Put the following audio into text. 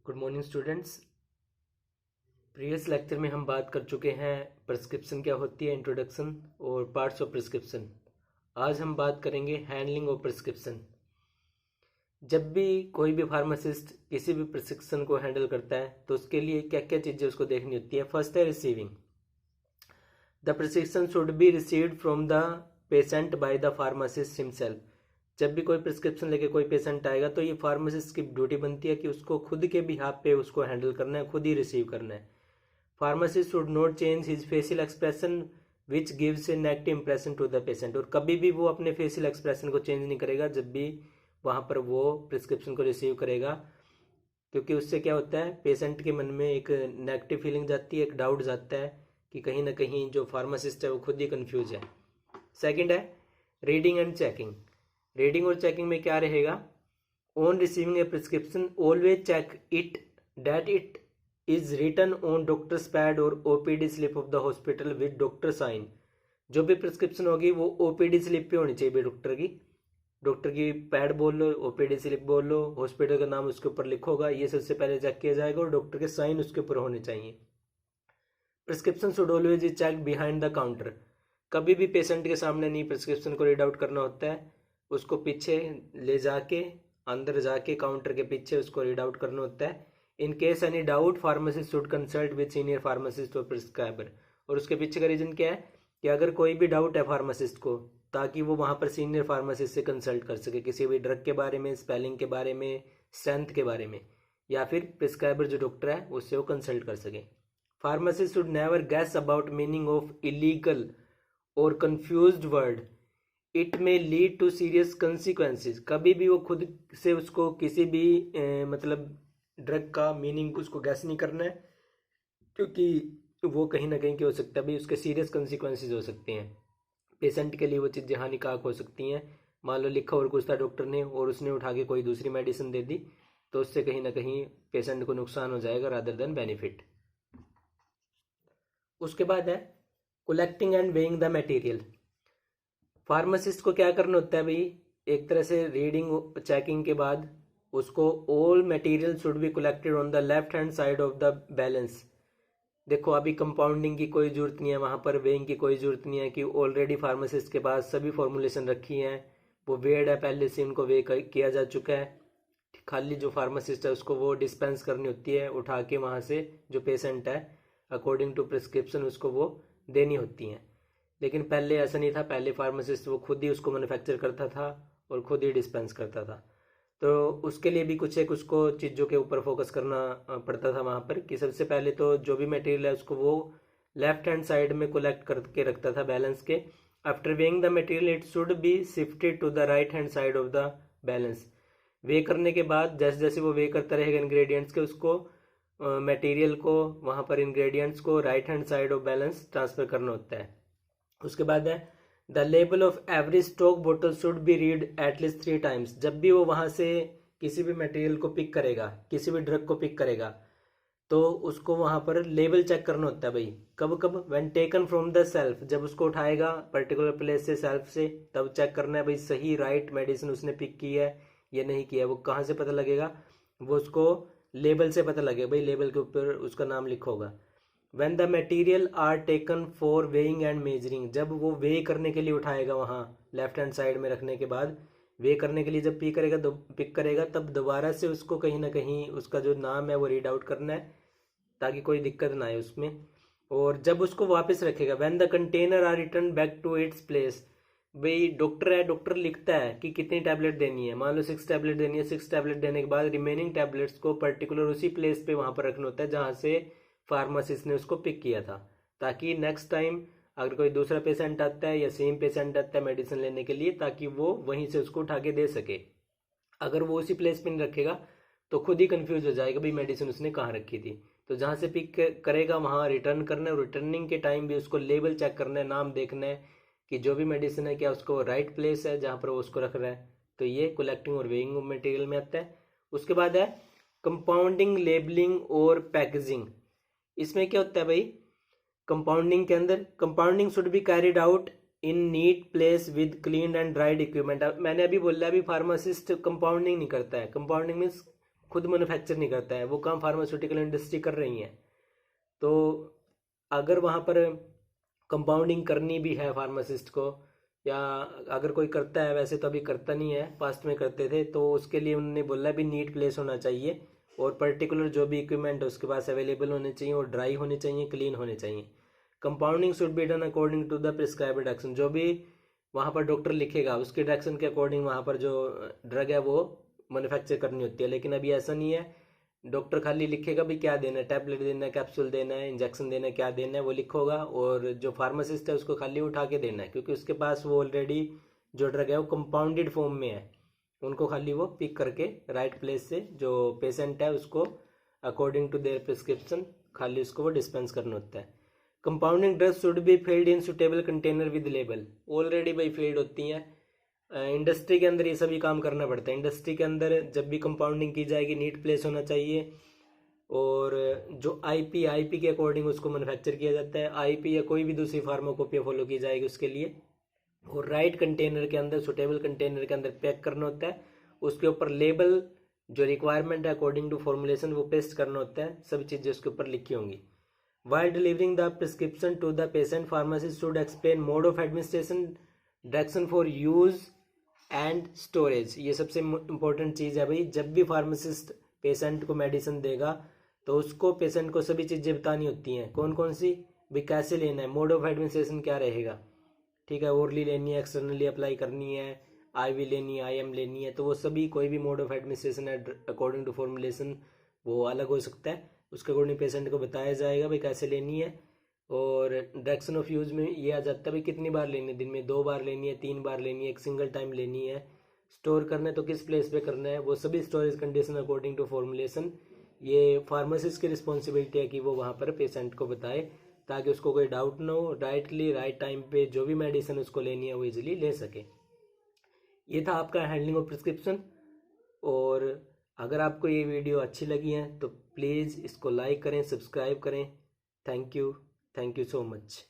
Good morning students. Previous lecture में हम बात कर चुके हैं प्रिस्क्रिप्शन क्या होती है, इंट्रोडक्शन और पार्ट्स ऑफ प्रिस्क्रिप्शन। आज हम बात करेंगे हैंडलिंग ऑफ प्रिस्क्रिप्शन। जब भी कोई भी फार्मासिस्ट किसी भी प्रिस्क्रिप्शन को हैंडल करता है तो उसके लिए क्या क्या चीज़ें उसको देखनी होती है। फर्स्ट है receiving. The prescription should be received from the patient by the pharmacist himself. जब भी कोई प्रिस्क्रिप्शन लेके कोई पेशेंट आएगा तो ये फार्मासिस्ट की ड्यूटी बनती है कि उसको खुद के बिहाफ पे उसको हैंडल करना है, खुद ही रिसीव करना है। Pharmacist should not change his facial expression which gives a negative impression to the patient. और कभी भी वो अपने फेशियल एक्सप्रेशन को चेंज नहीं करेगा जब भी वहाँ पर वो प्रिस्क्रिप्शन को रिसीव करेगा, क्योंकि उससे क्या होता है, पेशेंट के मन में एक नेगेटिव फीलिंग जाती है, एक डाउट जाता है कि कहीं ना कहीं जो फार्मासिस्ट है वो खुद ही कंफ्यूज है। सेकंड है रीडिंग एंड चेकिंग। रीडिंग और चेकिंग में क्या रहेगा, on receiving a prescription always check it that it is written on doctor's pad और OPD slip of the hospital with doctor sign. जो भी प्रिस्क्रिप्शन होगी वो ओपीडी स्लिप पे होनी चाहिए डॉक्टर की पैड बोल लो, ओपीडी स्लिप बोल लो, हॉस्पिटल का नाम उसके ऊपर लिखोगा, ये सबसे पहले चेक किया जाएगा और डॉक्टर के साइन उसके ऊपर होने चाहिए। Prescription should always is check behind the counter. कभी भी पेशेंट के सामने नहीं प्रिस्क्रिप्शन को रीड आउट करना होता है, उसको पीछे ले जाके अंदर जाके काउंटर के पीछे उसको रीड आउट करना होता है। In case any doubt pharmacist should consult with senior pharmacist और प्रिस्क्राइबर। और उसके पीछे का रीजन क्या है कि अगर कोई भी डाउट है फार्मासिस्ट को, ताकि वो वहाँ पर सीनियर फार्मासिस्ट से कंसल्ट कर सके किसी भी ड्रग के बारे में, स्पेलिंग के बारे में, स्ट्रेंथ के बारे में, या फिर प्रिस्क्राइबर जो डॉक्टर है उससे वो कंसल्ट कर सके। Pharmacist should never gas about meaning of illegal और कंफ्यूज्ड वर्ड, इट में लीड टू सीरियस कंसिक्वेंसेज। कभी भी वो खुद से उसको किसी भी मतलब ड्रग का मीनिंग उसको गैस नहीं करना है, क्योंकि वो कहीं ना कहीं क्या हो सकता है भाई, उसके सीरियस कंसिक्वेंसेज हो सकते हैं। पेशेंट के लिए वो चीज़ें हानिकारक हो सकती हैं। मान लो लिखा और कुछ था डॉक्टर ने और उसने उठा के कोई दूसरी मेडिसिन दे दी, तो उससे कहीं ना कहीं पेशेंट को नुकसान हो जाएगा रादर देन बेनिफिट। उसके बाद है collecting and weighing the material. Pharmacist को क्या करना होता है भाई, एक तरह से रीडिंग चेकिंग के बाद उसको all material should be collected on the left hand side of the balance. देखो अभी कंपाउंडिंग की कोई जरूरत नहीं है, वहाँ पर वेइंग की कोई जरूरत नहीं है कि ऑलरेडी फार्मासिस्ट के पास सभी फॉर्मुलेशन रखी हैं, वो वेड है, पहले से उनको वे किया जा चुका है। खाली जो फार्मासिस्ट है उसको वो डिस्पेंस करनी होती है, उठा के वहाँ से जो पेशेंट है अकॉर्डिंग टू प्रिस्क्रिप्शन उसको वो देनी होती हैं। लेकिन पहले ऐसा नहीं था, पहले फार्मासिस्ट वो खुद ही उसको मैन्युफैक्चर करता था और खुद ही डिस्पेंस करता था। तो उसके लिए भी कुछ एक उसको चीज़ों के ऊपर फोकस करना पड़ता था वहाँ पर, कि सबसे पहले तो जो भी मटेरियल है उसको वो लेफ्ट हैंड साइड में कलेक्ट करके रखता था बैलेंस के। After weighing the material it should be shifted to the right hand side of the balance. Weigh करने के बाद जैसे जैसे वो वे करता रहेगा इंग्रेडिएंट्स के, उसको मटेरियल को वहाँ पर इंग्रेडिएंट्स को right hand side of balance transfer करना होता है। उसके बाद है the label of every stock बोतल should be read at least 3 times. जब भी वो वहाँ से किसी भी मटेरियल को पिक करेगा, किसी भी ड्रग को पिक करेगा, तो उसको वहाँ पर लेबल चेक करना होता है भाई। कब कब, when taken from the self, जब उसको उठाएगा पर्टिकुलर प्लेस से, सेल्फ से, तब चेक करना है भाई सही राइट मेडिसिन उसने पिक की है या नहीं किया है। वो कहाँ से पता लगेगा, वो उसको लेबल से पता लगेगा भाई, लेबल के ऊपर उसका नाम लिखा होगा। When the material are taken for weighing and measuring, जब वो वे करने के लिए उठाएगा वहाँ लेफ्ट हैंड साइड में रखने के बाद, वे करने के लिए जब पिक करेगा तब दोबारा से उसको कहीं ना कहीं उसका जो नाम है वो रीड आउट करना है, ताकि कोई दिक्कत ना आए उसमें। और जब उसको वापस रखेगा, when the container are return back to its place, भाई डॉक्टर है, डॉक्टर लिखता है कि कितनी टैबलेट देनी है, मान लो 6 टैबलेट देनी है, 6 टैबलेट देने के बाद रिमेनिंग टैबलेट्स को पर्टिकुलर उसी प्लेस पे वहाँ पर रखना होता है जहाँ से फार्मासिस्ट ने उसको पिक किया था, ताकि नेक्स्ट टाइम अगर कोई दूसरा पेशेंट आता है या सेम पेशेंट आता है मेडिसिन लेने के लिए, ताकि वो वहीं से उसको उठा के दे सके। अगर वो उसी प्लेस पे नहीं रखेगा तो खुद ही कंफ्यूज हो जाएगा भाई मेडिसिन उसने कहाँ रखी थी। तो जहाँ से पिक करेगा वहाँ रिटर्न करना है, और रिटर्निंग के टाइम भी उसको लेबल चेक करना है, नाम देखना है कि जो भी मेडिसिन है क्या उसको राइट प्लेस है जहाँ पर वो उसको रख रहा है। तो ये कलेक्टिंग और वेइंग मटेरियल में आता है। उसके बाद है कंपाउंडिंग, लेबलिंग और पैकेजिंग। इसमें क्या होता है भाई, कंपाउंडिंग के अंदर compounding should be carried out in neat place with clean and dried equipment. मैंने अभी बोला अभी फार्मासिस्ट कंपाउंडिंग नहीं करता है। कंपाउंडिंग मीन्स खुद मैन्युफैक्चर नहीं करता है, वो काम फार्मास्यूटिकल इंडस्ट्री कर रही है। तो अगर वहाँ पर कंपाउंडिंग करनी भी है फार्मासिस्ट को, या अगर कोई करता है, वैसे तो अभी करता नहीं है, पास्ट में करते थे, तो उसके लिए उन्होंने बोला भी नीट प्लेस होना चाहिए और पर्टिकुलर जो भी इक्विपमेंट है उसके पास अवेलेबल होने चाहिए और ड्राई होने चाहिए, क्लीन होने चाहिए। Compounding should be done according to the prescribed direction, जो भी वहाँ पर डॉक्टर लिखेगा उसके डायरेक्शन के अकॉर्डिंग वहाँ पर जो ड्रग है वो मैन्युफैक्चर करनी होती है। लेकिन अभी ऐसा नहीं है, डॉक्टर खाली लिखेगा भी क्या देना है, टैबलेट देना है, कैप्सूल देना है, इंजेक्शन देना है, क्या देना है वो लिखोगा, और जो फार्मासिस्ट है उसको खाली उठा के देना है, क्योंकि उसके पास वो ऑलरेडी जो ड्रग है वो कंपाउंडेड फॉर्म में है। उनको खाली वो पिक करके राइट प्लेस से जो पेशेंट है उसको अकॉर्डिंग टू देयर प्रिस्क्रिप्शन खाली उसको वो डिस्पेंस करना होता है। Compounding drugs should be filled in suitable container with label, already भाई फिल्ड होती हैं। इंडस्ट्री के अंदर ये सभी काम करना पड़ता है। इंडस्ट्री के अंदर जब भी कंपाउंडिंग की जाएगी नीट प्लेस होना चाहिए, और जो आईपी के अकॉर्डिंग उसको मैन्युफैक्चर किया जाता है। आईपी या कोई भी दूसरी फार्माकोपिया फॉलो की जाएगी उसके लिए, और राइट कंटेनर के अंदर, सुटेबल कंटेनर के अंदर पैक करना होता है। उसके ऊपर लेबल जो रिक्वायरमेंट है अकॉर्डिंग टू फॉर्मुलेशन वो पेस्ट करना होता है, सभी चीज़ें उसके ऊपर लिखी होंगी। While delivering the prescription to the patient, pharmacist should explain mode of administration, direction for use and storage। ये सबसे इम्पोर्टेंट चीज़ है भाई। जब भी फार्मासिस्ट पेशेंट को मेडिसिन देगा तो उसको पेशेंट को सभी चीज़ें बतानी होती हैं। कौन कौन सी भी, कैसे लेना है, मोड ऑफ एडमिनिस्ट्रेशन क्या रहेगा, ठीक है, ओरली लेनी है, एक्सटर्नली अप्लाई करनी है, आईवी लेनी है, आईएम लेनी है, तो वो सभी कोई भी मोड ऑफ एडमिनिस्ट्रेशन है अकॉर्डिंग टू फॉर्मुलेशन वो अलग हो सकता है। उसके अकॉर्डिंग पेशेंट को बताया जाएगा भाई कैसे लेनी है। और डायरेक्शन ऑफ यूज़ में ये आ जाता है भाई कितनी बार लेनी है, दिन में 2 बार लेनी है, 3 बार लेनी है, एक सिंगल टाइम लेनी है, स्टोर करना है तो किस प्लेस पे करना है, वो सभी storage condition according to formulation. ये फार्मासिस्ट की रिस्पॉन्सिबिलिटी है कि वो वहाँ पर पेशेंट को बताए, ताकि उसको कोई डाउट ना हो, राइटली राइट टाइम पे जो भी मेडिसिन उसको लेनी है वो इजीली ले सके। ये था आपका हैंडलिंग ऑफ प्रिस्क्रिप्शन। और अगर आपको ये वीडियो अच्छी लगी है तो प्लीज़ इसको लाइक करें, सब्सक्राइब करें। Thank you so much.